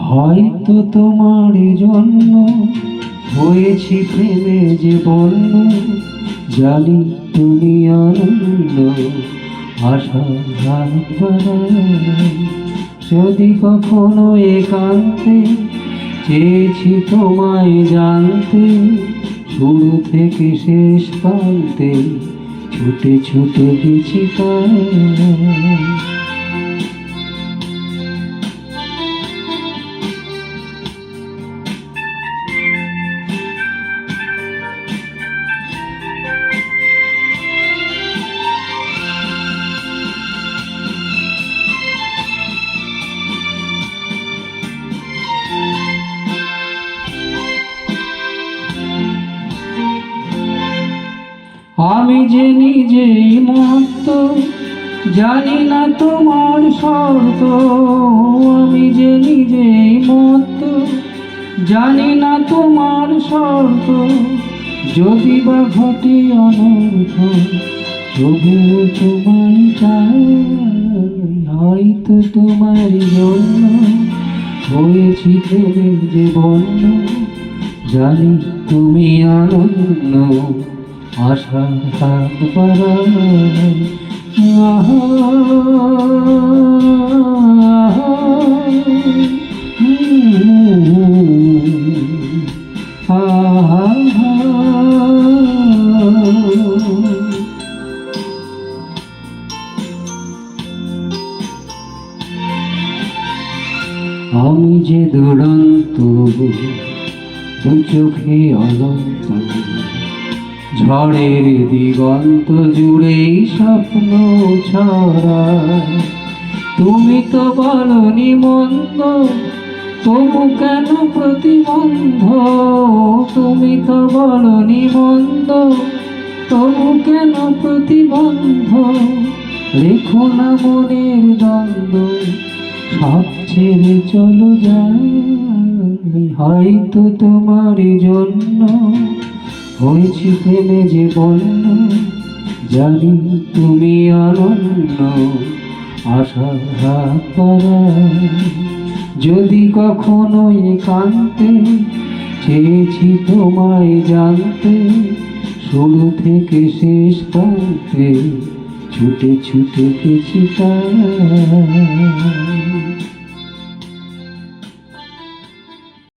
হয়তো তোমার জন্য হয়েছি প্রেমে যে বন্য, জানি তুমি আনন্দ আশা যদি কখনো একান্তে চেয়েছি তোমায় জানতে, শুরু থেকে শেষ প্রান্তে ছুটে ছুটে গেছি তাই। আমি যে নিজেই মত্ত, জানি না তোমার শর্ত। আমি যে নিজেই মত্ত, জানি না তোমার শর্ত। যদি বা ঘটে অনর্থ, তবুও তোমার চাই। হয়তো তোমার জন্য হয়েছি প্রেমের যে বন্য, জানি তুমি আনন্দ আশা হাত বাড়াই। আমি যে দুরন্ত, দু চোখে অনন্ত, ঝড়ের দিগন্ত জুড়েই স্বপ্ন ছড়ায়। তুমি তো বলনি মন্দ, তবু কেন প্রতিবন্ধ? তুমি তো বলনি মন্দ, তবু কেন প্রতিবন্ধ? রেখো না মনের দ্বন্দ্ব, সব ছেড়ে চলো যাই। হয়তো তোমার জন্য হয়েছি প্রেমে যে বন্য, জানি তুমি আনন্দ আশার হাত বাড়াই। যদি কখনো একান্তে চেয়েছি তোমায় জানতে, শুরু থেকে শেষ প্রান্তে ছুটে ছুটে গেছি তাই।